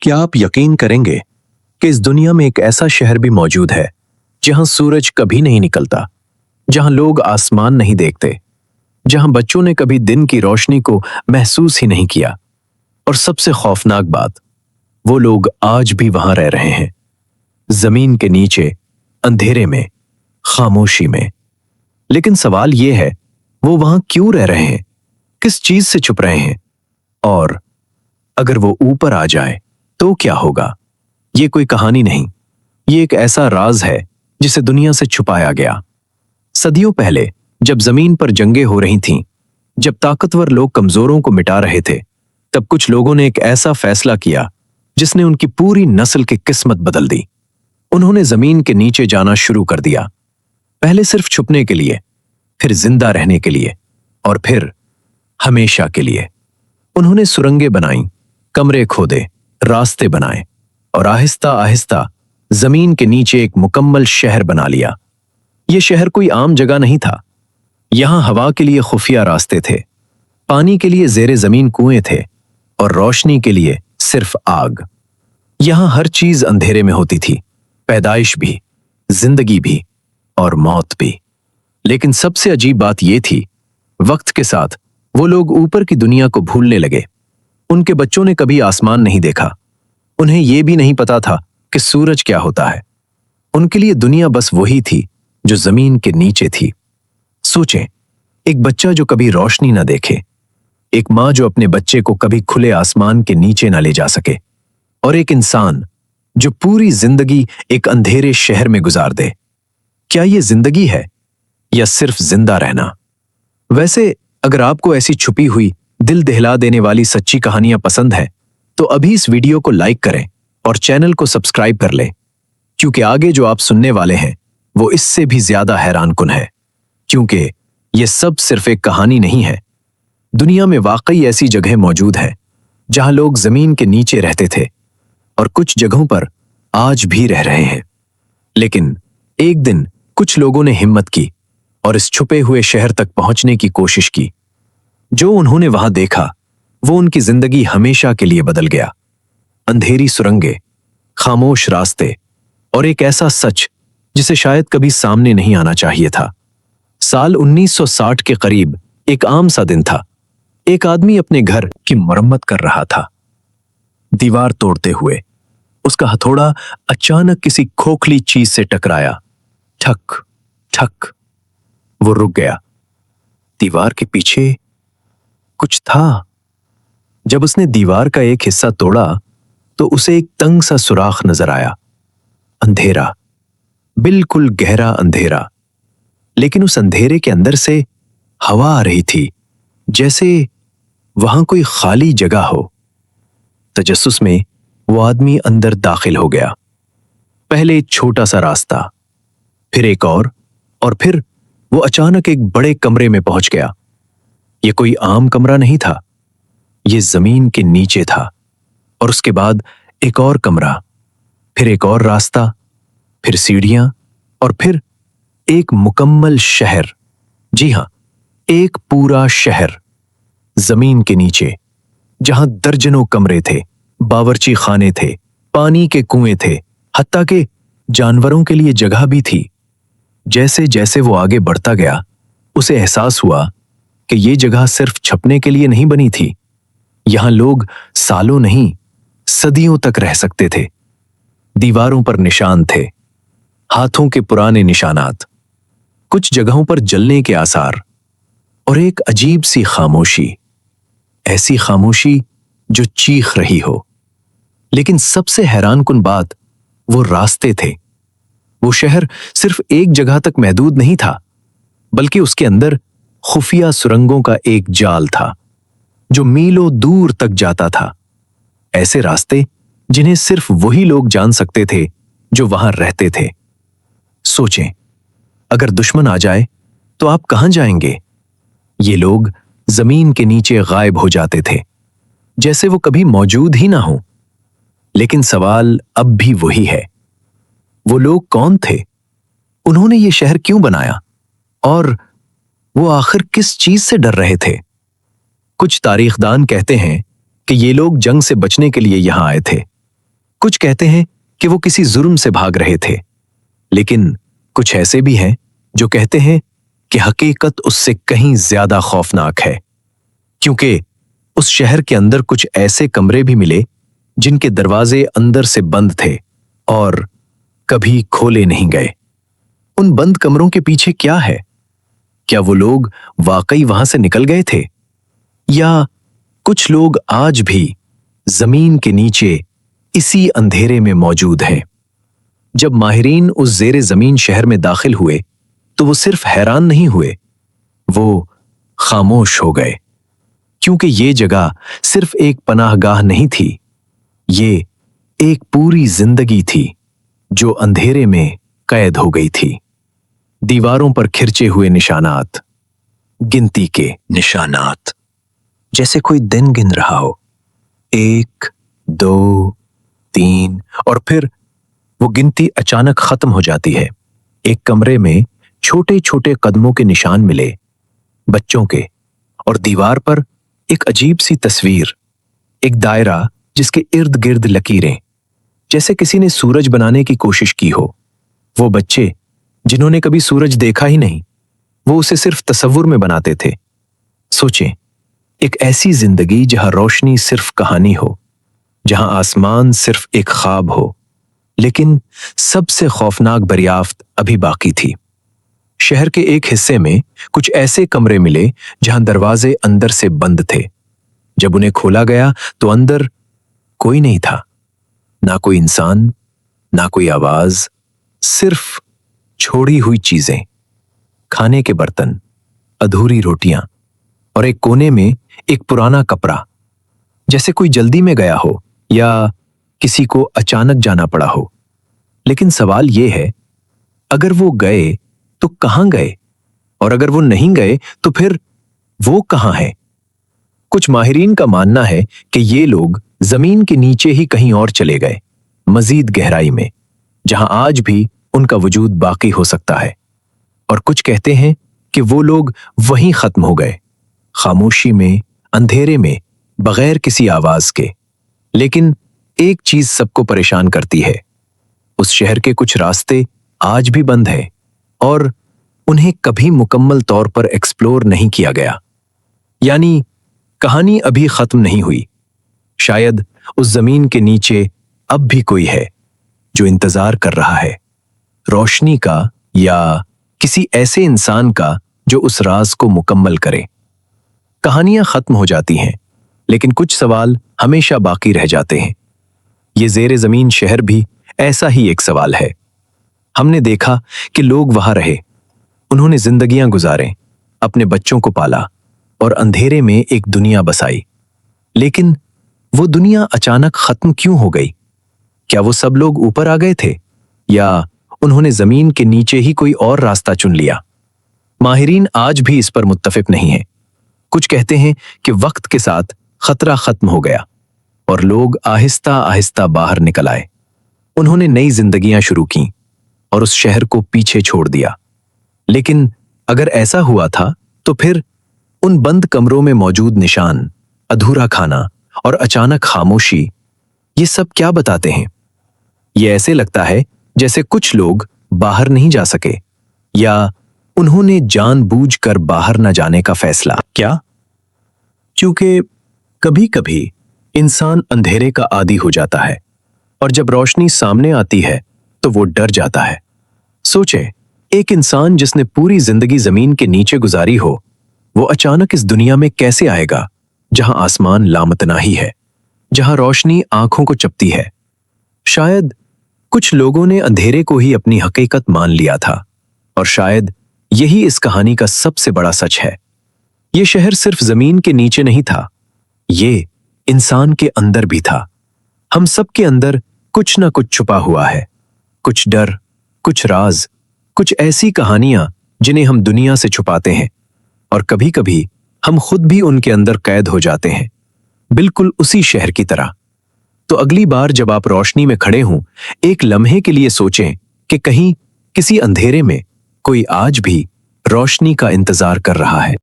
क्या आप यकीन करेंगे कि इस दुनिया में एक ऐसा शहर भी मौजूद है जहां सूरज कभी नहीं निकलता, जहां लोग आसमान नहीं देखते, जहां बच्चों ने कभी दिन की रोशनी को महसूस ही नहीं किया, और सबसे खौफनाक बात, वो लोग आज भी वहां रह रहे हैं, जमीन के नीचे, अंधेरे में, खामोशी में। लेकिन सवाल ये है, वो वहां क्यों रह रहे हैं, किस चीज से छुप रहे हैं, और अगर वो ऊपर आ जाए तो क्या होगा? ये कोई कहानी नहीं, ये एक ऐसा राज है जिसे दुनिया से छुपाया गया। सदियों पहले जब जमीन पर जंगें हो रही थीं, जब ताकतवर लोग कमजोरों को मिटा रहे थे, तब कुछ लोगों ने एक ऐसा फैसला किया जिसने उनकी पूरी नस्ल की किस्मत बदल दी। उन्होंने जमीन के नीचे जाना शुरू कर दिया, पहले सिर्फ छुपने के लिए, फिर जिंदा रहने के लिए, और फिर हमेशा के लिए। उन्होंने सुरंगें बनाई, कमरे खोदे, रास्ते बनाए, और आहिस्ता आहिस्ता जमीन के नीचे एक मुकम्मल शहर बना लिया। यह शहर कोई आम जगह नहीं था। यहां हवा के लिए खुफिया रास्ते थे, पानी के लिए जेरे जमीन कुएं थे, और रोशनी के लिए सिर्फ आग। यहां हर चीज अंधेरे में होती थी, पैदाइश भी, जिंदगी भी, और मौत भी। लेकिन सबसे अजीब बात यह थी, वक्त के साथ वो लोग ऊपर की दुनिया को भूलने लगे। उनके बच्चों ने कभी आसमान नहीं देखा, उन्हें यह भी नहीं पता था कि सूरज क्या होता है। उनके लिए दुनिया बस वही थी जो जमीन के नीचे थी। सोचें, एक बच्चा जो कभी रोशनी ना देखे, एक माँ जो अपने बच्चे को कभी खुले आसमान के नीचे ना ले जा सके, और एक इंसान जो पूरी जिंदगी एक अंधेरे शहर में गुजार दे। क्या ये जिंदगी है या सिर्फ जिंदा रहना? वैसे अगर आपको ऐसी छुपी हुई, दिल दहला देने वाली सच्ची कहानियां पसंद है तो अभी इस वीडियो को लाइक करें और चैनल को सब्सक्राइब कर लें, क्योंकि आगे जो आप सुनने वाले हैं वो इससे भी ज्यादा हैरानकुन है। क्योंकि ये सब सिर्फ एक कहानी नहीं है, दुनिया में वाकई ऐसी जगह मौजूद है जहां लोग जमीन के नीचे रहते थे, और कुछ जगहों पर आज भी रह रहे हैं। लेकिन एक दिन कुछ लोगों ने हिम्मत की और इस छुपे हुए शहर तक पहुंचने की कोशिश की। जो उन्होंने वहां देखा वो उनकी जिंदगी हमेशा के लिए बदल गया। अंधेरी सुरंगें, खामोश रास्ते, और एक ऐसा सच जिसे शायद कभी सामने नहीं आना चाहिए था। साल 1960 के करीब एक आम सा दिन था। एक आदमी अपने घर की मरम्मत कर रहा था। दीवार तोड़ते हुए उसका हथौड़ा अचानक किसी खोखली चीज से टकराया। ठक ठक, वो रुक गया। दीवार के पीछे कुछ था। जब उसने दीवार का एक हिस्सा तोड़ा तो उसे एक तंग सा सुराख नजर आया। अंधेरा, बिल्कुल गहरा अंधेरा। लेकिन उस अंधेरे के अंदर से हवा आ रही थी, जैसे वहां कोई खाली जगह हो। तजस्सुस में वो आदमी अंदर दाखिल हो गया। पहले एक छोटा सा रास्ता, फिर एक और फिर वो अचानक एक बड़े कमरे में पहुंच गया। ये कोई आम कमरा नहीं था, ये जमीन के नीचे था। और उसके बाद एक और कमरा, फिर एक और रास्ता, फिर सीढ़ियां, और फिर एक मुकम्मल शहर। जी हां, एक पूरा शहर जमीन के नीचे, जहां दर्जनों कमरे थे, बावर्ची खाने थे, पानी के कुएं थे, हत्ता के जानवरों के लिए जगह भी थी। जैसे जैसे वो आगे बढ़ता गया, उसे एहसास हुआ कि ये जगह सिर्फ छपने के लिए नहीं बनी थी। यहां लोग सालों नहीं, सदियों तक रह सकते थे। दीवारों पर निशान थे, हाथों के पुराने निशानात, कुछ जगहों पर जलने के आसार, और एक अजीब सी खामोशी, ऐसी खामोशी जो चीख रही हो। लेकिन सबसे हैरानकुन बात, वो रास्ते थे। वो शहर सिर्फ एक जगह तक महदूद नहीं था, बल्कि उसके अंदर खुफिया सुरंगों का एक जाल था जो मीलों दूर तक जाता था। ऐसे रास्ते जिन्हें सिर्फ वही लोग जान सकते थे जो वहां रहते थे। सोचें, अगर दुश्मन आ जाए तो आप कहां जाएंगे? ये लोग जमीन के नीचे गायब हो जाते थे, जैसे वो कभी मौजूद ही ना हो। लेकिन सवाल अब भी वही है, वो लोग कौन थे? उन्होंने ये शहर क्यों बनाया? और वो आखिर किस चीज से डर रहे थे? कुछ तारीखदान कहते हैं कि ये लोग जंग से बचने के लिए यहां आए थे, कुछ कहते हैं कि वो किसी जुर्म से भाग रहे थे, लेकिन कुछ ऐसे भी हैं जो कहते हैं कि हकीकत उससे कहीं ज्यादा खौफनाक है, क्योंकि उस शहर के अंदर कुछ ऐसे कमरे भी मिले जिनके दरवाजे अंदर से बंद थे और कभी खोले नहीं गए। उन बंद कमरों के पीछे क्या है? क्या वो लोग वाकई वहां से निकल गए थे, या कुछ लोग आज भी जमीन के नीचे इसी अंधेरे में मौजूद हैं? जब माहिरीन उस जेरे जमीन शहर में दाखिल हुए तो वो सिर्फ हैरान नहीं हुए, वो खामोश हो गए, क्योंकि ये जगह सिर्फ एक पनाहगाह नहीं थी, ये एक पूरी जिंदगी थी जो अंधेरे में कैद हो गई थी। दीवारों पर खिंचे हुए निशानात, गिनती के निशानात, जैसे कोई दिन गिन रहा हो, 1, 2, 3, और फिर वो गिनती अचानक खत्म हो जाती है। एक कमरे में छोटे छोटे कदमों के निशान मिले, बच्चों के, और दीवार पर एक अजीब सी तस्वीर, एक दायरा जिसके इर्द गिर्द लकीरें, जैसे किसी ने सूरज बनाने की कोशिश की हो। वो बच्चे जिन्होंने कभी सूरज देखा ही नहीं, वो उसे सिर्फ तसव्वुर में बनाते थे। सोचें, एक ऐसी जिंदगी जहां रोशनी सिर्फ कहानी हो, जहां आसमान सिर्फ एक ख्वाब हो, लेकिन सबसे खौफनाक दरियाफ्त अभी बाकी थी। शहर के एक हिस्से में कुछ ऐसे कमरे मिले जहां दरवाजे अंदर से बंद थे। जब उन्हें खोला गया तो अंदर कोई नहीं था, ना कोई इंसान, ना कोई आवाज, सिर्फ छोड़ी हुई चीजें, खाने के बर्तन, अधूरी रोटियां, और एक कोने में एक पुराना कपड़ा, जैसे कोई जल्दी में गया हो या किसी को अचानक जाना पड़ा हो। लेकिन सवाल यह है, अगर वो गए तो कहां गए, और अगर वो नहीं गए तो फिर वो कहां है? कुछ माहिरीन का मानना है कि ये लोग जमीन के नीचे ही कहीं और चले गए, मजीद गहराई में, जहां आज भी उनका वजूद बाकी हो सकता है। और कुछ कहते हैं कि वो लोग वहीं खत्म हो गए, खामोशी में, अंधेरे में, बगैर किसी आवाज के। लेकिन एक चीज सबको परेशान करती है, उस शहर के कुछ रास्ते आज भी बंद हैं और उन्हें कभी मुकम्मल तौर पर एक्सप्लोर नहीं किया गया। यानी कहानी अभी खत्म नहीं हुई। शायद उस जमीन के नीचे अब भी कोई है जो इंतजार कर रहा है, रोशनी का या किसी ऐसे इंसान का जो उस राज को मुकम्मल करे। कहानियां खत्म हो जाती हैं, लेकिन कुछ सवाल हमेशा बाकी रह जाते हैं। ये जेरे जमीन शहर भी ऐसा ही एक सवाल है। हमने देखा कि लोग वहां रहे, उन्होंने जिंदगियां गुजारें, अपने बच्चों को पाला और अंधेरे में एक दुनिया बसाई। लेकिन वो दुनिया अचानक खत्म क्यों हो गई? क्या वो सब लोग ऊपर आ गए थे, या उन्होंने जमीन के नीचे ही कोई और रास्ता चुन लिया? माहिरीन आज भी इस पर मुत्तफिक नहीं है। कुछ कहते हैं कि वक्त के साथ खतरा खत्म हो गया और लोग आहिस्ता आहिस्ता बाहर निकल आए। उन्होंने नई जिंदगियां शुरू की और उस शहर को पीछे छोड़ दिया। लेकिन अगर ऐसा हुआ था तो फिर उन बंद कमरों में मौजूद निशान, अधूरा खाना और अचानक खामोशी, ये सब क्या बताते हैं? ये ऐसे लगता है जैसे कुछ लोग बाहर नहीं जा सके, या उन्होंने जानबूझकर बाहर न जाने का फैसला क्या? क्योंकि कभी कभी इंसान अंधेरे का आदी हो जाता है और जब रोशनी सामने आती है तो वो डर जाता है। सोचे, एक इंसान जिसने पूरी जिंदगी जमीन के नीचे गुजारी हो, वो अचानक इस दुनिया में कैसे आएगा जहां आसमान लामतनाही है, जहां रोशनी आंखों को चपती है। शायद कुछ लोगों ने अंधेरे को ही अपनी हकीकत मान लिया था, और शायद यही इस कहानी का सबसे बड़ा सच है। ये शहर सिर्फ जमीन के नीचे नहीं था, ये इंसान के अंदर भी था। हम सब के अंदर कुछ ना कुछ छुपा हुआ है, कुछ डर, कुछ राज, कुछ ऐसी कहानियां जिन्हें हम दुनिया से छुपाते हैं, और कभी कभी हम खुद भी उनके अंदर कैद हो जाते हैं, बिल्कुल उसी शहर की तरह। तो अगली बार जब आप रोशनी में खड़े हों, एक लम्हे के लिए सोचें कि कहीं किसी अंधेरे में कोई आज भी रोशनी का इंतजार कर रहा है।